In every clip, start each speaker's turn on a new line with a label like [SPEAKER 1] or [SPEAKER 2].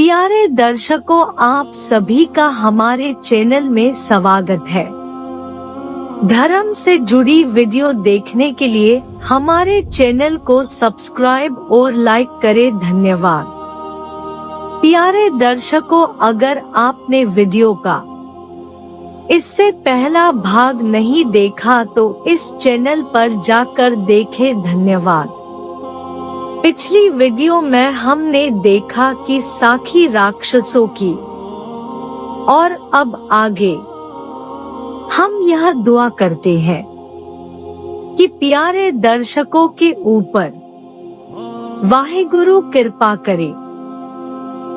[SPEAKER 1] प्यारे दर्शकों, आप सभी का हमारे चैनल में स्वागत है। धर्म से जुड़ी वीडियो देखने के लिए हमारे चैनल को सब्सक्राइब और लाइक करें। धन्यवाद। प्यारे दर्शकों, अगर आपने वीडियो का इससे पहला भाग नहीं देखा तो इस चैनल पर जाकर देखें। धन्यवाद। पिछली वीडियो में हमने देखा कि साखी राक्षसों की, और अब आगे हम यह दुआ करते हैं कि प्यारे दर्शकों के ऊपर वाहिगुरु कृपा करे।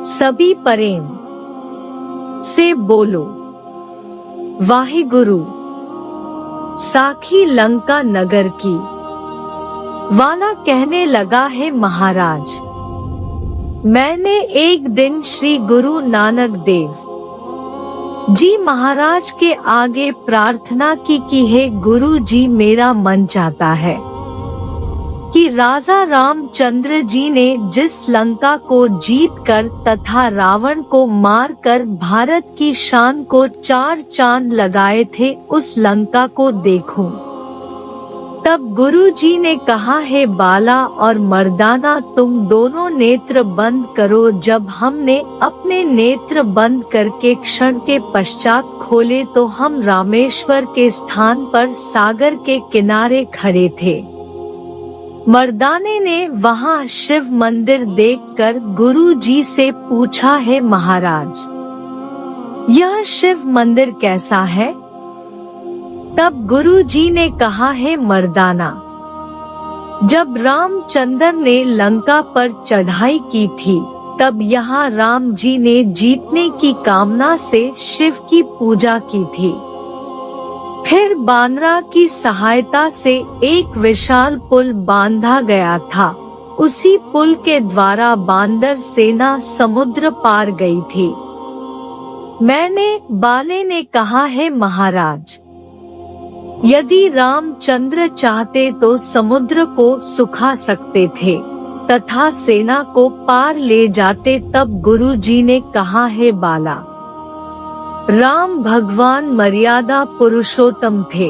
[SPEAKER 1] सभी प्रेम से बोलो वाहिगुरु। साखी लंका नगर की वाला कहने लगा है, महाराज, मैंने एक दिन श्री गुरु नानक देव जी महाराज के आगे प्रार्थना की है, गुरु जी, मेरा मन चाहता है कि राजा रामचंद्र जी ने जिस लंका को जीतकर तथा रावण को मारकर भारत की शान को 4 चांद लगाए थे, उस लंका को देखूं। तब गुरु जी ने कहा है, बाला और मर्दाना, तुम दोनों नेत्र बंद करो। जब हमने अपने नेत्र बंद करके क्षण के पश्चात खोले तो हम रामेश्वर के स्थान पर सागर के किनारे खड़े थे। मर्दाने ने वहां शिव मंदिर देखकर गुरु जी से पूछा है, महाराज, यह शिव मंदिर कैसा है? तब गुरु जी ने कहा है, मर्दाना, जब रामचंद्र ने लंका पर चढ़ाई की थी तब यहाँ राम जी ने जीतने की कामना से शिव की पूजा की थी। फिर बानरा की सहायता से एक विशाल पुल बांधा गया था। उसी पुल के द्वारा बांदर सेना समुद्र पार गई थी। बाले ने कहा है, महाराज, यदि रामचंद्र चाहते तो समुद्र को सुखा सकते थे तथा सेना को पार ले जाते। तब गुरु जी ने कहा है, बाला, राम भगवान मर्यादा पुरुषोत्तम थे।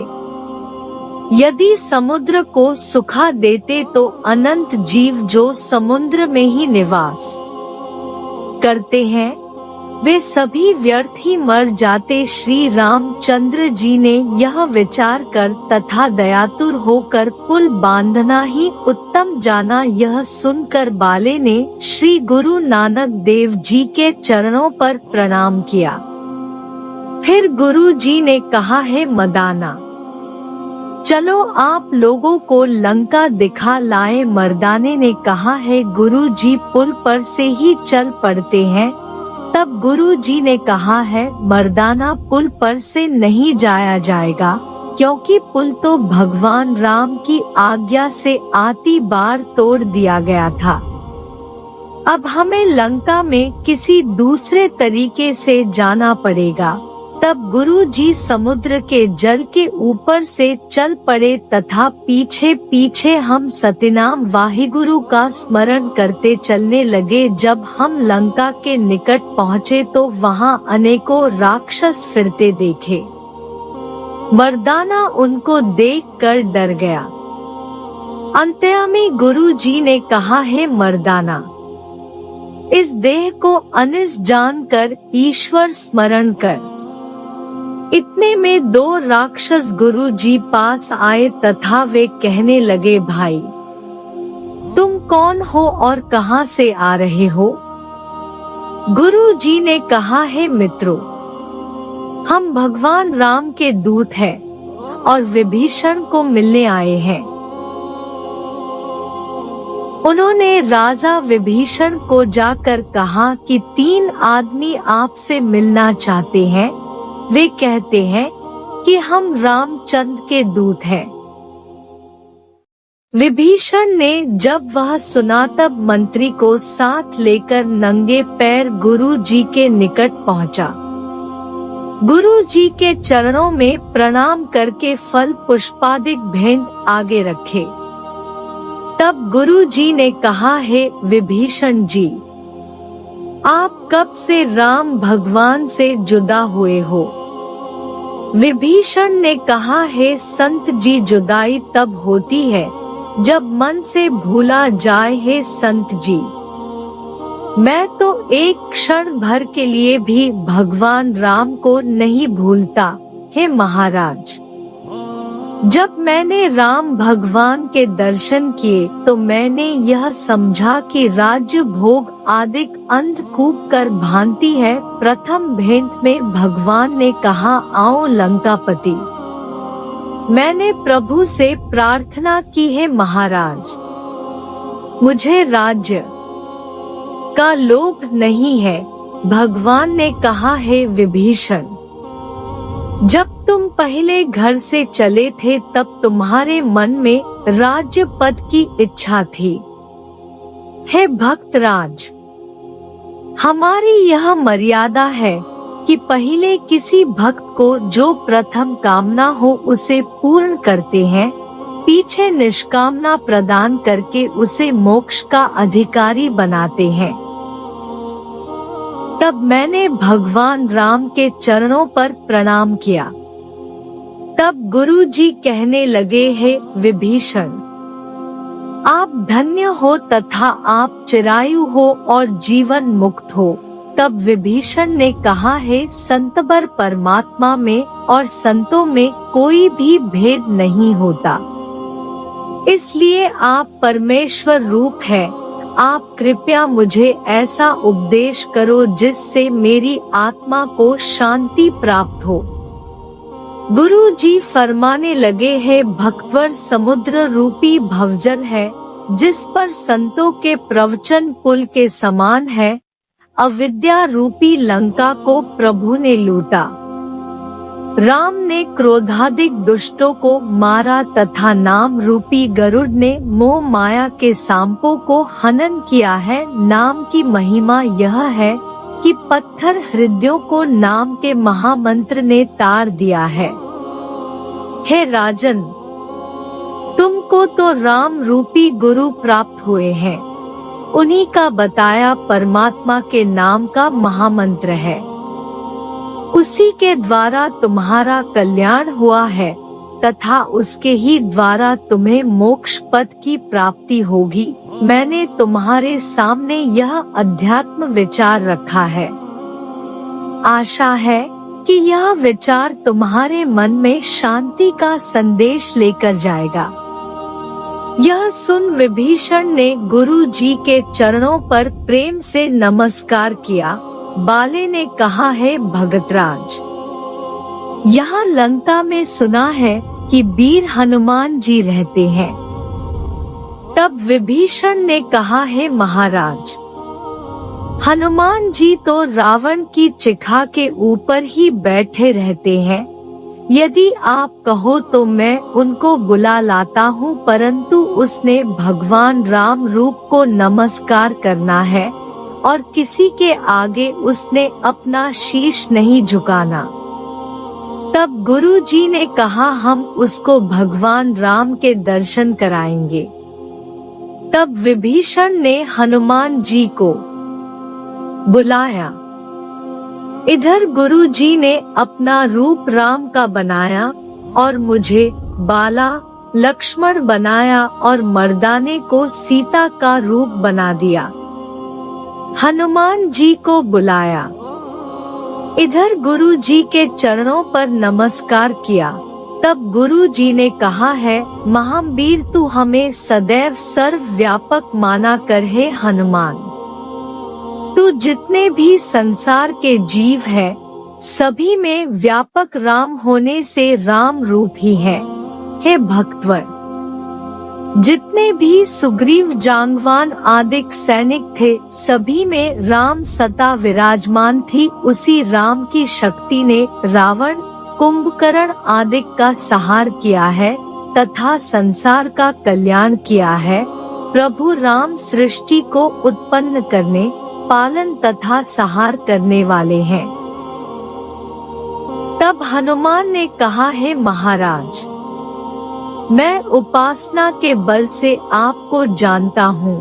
[SPEAKER 1] यदि समुद्र को सुखा देते तो अनंत जीव जो समुद्र में ही निवास करते हैं वे सभी व्यर्थ ही मर जाते। श्री रामचंद्र जी ने यह विचार कर तथा दयातुर होकर पुल बांधना ही उत्तम जाना। यह सुनकर बाले ने श्री गुरु नानक देव जी के चरणों पर प्रणाम किया। फिर गुरु जी ने कहा है, मदाना, चलो आप लोगों को लंका दिखा लाए। मर्दाने ने कहा है, गुरु जी पुल पर से ही चल पड़ते हैं। तब गुरु जी ने कहा है, मर्दाना, पुल पर से नहीं जाया जाएगा, क्योंकि पुल तो भगवान राम की आज्ञा से आती बार तोड़ दिया गया था। अब हमें लंका में किसी दूसरे तरीके से जाना पड़ेगा। तब गुरु जी समुद्र के जल के ऊपर से चल पड़े तथा पीछे पीछे हम सतनाम वाहिगुरु का स्मरण करते चलने लगे। जब हम लंका के निकट पहुँचे तो वहाँ अनेकों राक्षस फिरते देखे। मर्दाना उनको देखकर डर गया। अंतयामी गुरु जी ने कहा है, मर्दाना, इस देह को अनिस जानकर ईश्वर स्मरण कर। इतने में 2 राक्षस गुरु जी पास आए तथा वे कहने लगे, भाई, तुम कौन हो और कहां से आ रहे हो? गुरु जी ने कहा है, मित्रों, हम भगवान राम के दूत हैं और विभीषण को मिलने आए हैं। उन्होंने राजा विभीषण को जाकर कहा कि 3 आदमी आपसे मिलना चाहते हैं। वे कहते हैं कि हम रामचंद्र के दूत हैं। विभीषण ने जब वह सुना तब मंत्री को साथ लेकर नंगे पैर गुरु जी के निकट पहुंचा। गुरु जी के चरणों में प्रणाम करके फल पुष्पादिक भेंट आगे रखे। तब गुरु जी ने कहा है, विभीषण जी, आप कब से राम भगवान से जुदा हुए हो? विभीषण ने कहा, हे संत जी, जुदाई तब होती है जब मन से भूला जाए। हे संत जी, मैं तो एक क्षण भर के लिए भी भगवान राम को नहीं भूलता। हे महाराज, जब मैंने राम भगवान के दर्शन किए तो मैंने यह समझा कि राज्य भोग आदि अंधकूप कर भांति है। प्रथम भेंट में भगवान ने कहा, आओ लंकापति। मैंने प्रभु से प्रार्थना की, है महाराज, मुझे राज्य का लोभ नहीं है। भगवान ने कहा, हे विभीषण, जब तुम पहले घर से चले थे तब तुम्हारे मन में राज्य पद की इच्छा थी। हे भक्तराज, हमारी यह मर्यादा है कि पहले किसी भक्त को जो प्रथम कामना हो उसे पूर्ण करते हैं, पीछे निष्कामना प्रदान करके उसे मोक्ष का अधिकारी बनाते हैं। तब मैंने भगवान राम के चरणों पर प्रणाम किया। तब गुरु जी कहने लगे, हे विभीषण, आप धन्य हो तथा आप चिरायु हो और जीवन मुक्त हो। तब विभीषण ने कहा, हे संतबर, परमात्मा में और संतों में कोई भी भेद नहीं होता, इसलिए आप परमेश्वर रूप है। आप कृपया मुझे ऐसा उपदेश करो जिससे मेरी आत्मा को शांति प्राप्त हो। गुरु जी फरमाने लगे, है भक्तवर समुद्र रूपी भवजल है जिस पर संतों के प्रवचन पुल के समान है। अविद्या रूपी लंका को प्रभु ने लूटा। राम ने क्रोधाधिक दुष्टों को मारा तथा नाम रूपी गरुड़ ने मोह माया के सांपों को हनन किया है। नाम की महिमा यह है कि पत्थर हृदयों को नाम के महामंत्र ने तार दिया है। हे राजन, तुमको तो राम रूपी गुरु प्राप्त हुए हैं, उन्हीं का बताया परमात्मा के नाम का महामंत्र है। उसी के द्वारा तुम्हारा कल्याण हुआ है तथा उसके ही द्वारा तुम्हें मोक्ष पद की प्राप्ति होगी। मैंने तुम्हारे सामने यह अध्यात्म विचार रखा है। आशा है कि यह विचार तुम्हारे मन में शांति का संदेश लेकर जाएगा। यह सुन विभीषण ने गुरु जी के चरणों पर प्रेम से नमस्कार किया। बाले ने कहा, है भगतराज, यहाँ लंका में सुना है कि वीर हनुमान जी रहते हैं। तब विभीषण ने कहा, है महाराज, हनुमान जी तो रावण की चिखा के ऊपर ही बैठे रहते हैं। यदि आप कहो तो मैं उनको बुला लाता हूँ, परंतु उसने भगवान राम रूप को नमस्कार करना है और किसी के आगे उसने अपना शीश नहीं झुकाना। तब गुरु जी ने कहा, हम उसको भगवान राम के दर्शन कराएंगे। तब विभीषण ने हनुमान जी को बुलाया। इधर गुरु जी ने अपना रूप राम का बनाया और मुझे बाला लक्ष्मण बनाया और मर्दाने को सीता का रूप बना दिया। हनुमान जी को बुलाया। इधर गुरु जी के चरणों पर नमस्कार किया। तब गुरु जी ने कहा, है महावीर, तू हमें सदैव सर्वव्यापक माना कर। हे हनुमान, तू जितने भी संसार के जीव है सभी में व्यापक राम होने से राम रूप ही है। हे भक्तवर, जितने भी सुग्रीव जांगवान आदि सैनिक थे सभी में राम सत्ता विराजमान थी। उसी राम की शक्ति ने रावण, कुंभकर्ण आदि का संहार किया है तथा संसार का कल्याण किया है। प्रभु राम सृष्टि को उत्पन्न करने, पालन तथा संहार करने वाले हैं। तब हनुमान ने कहा, है महाराज, मैं उपासना के बल से आपको जानता हूँ।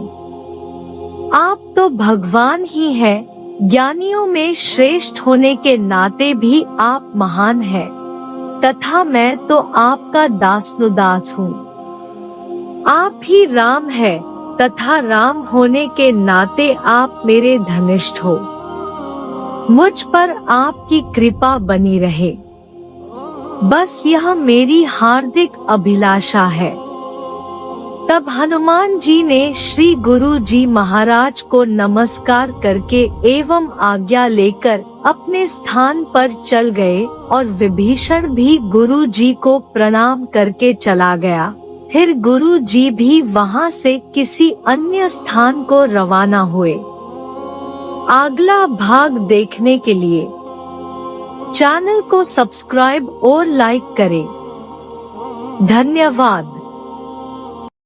[SPEAKER 1] आप तो भगवान ही हैं, ज्ञानियों में श्रेष्ठ होने के नाते भी आप महान हैं, तथा मैं तो आपका दासनुदास हूँ। आप ही राम है, तथा राम होने के नाते आप मेरे धनिष्ठ हो। मुझ पर आपकी कृपा बनी रहे, बस यह मेरी हार्दिक अभिलाषा है। तब हनुमान जी ने श्री गुरु जी महाराज को नमस्कार करके एवं आज्ञा लेकर अपने स्थान पर चल गए और विभीषण भी गुरु जी को प्रणाम करके चला गया। फिर गुरु जी भी वहां से किसी अन्य स्थान को रवाना हुए। अगला भाग देखने के लिए चैनल को सब्सक्राइब और लाइक करें। धन्यवाद।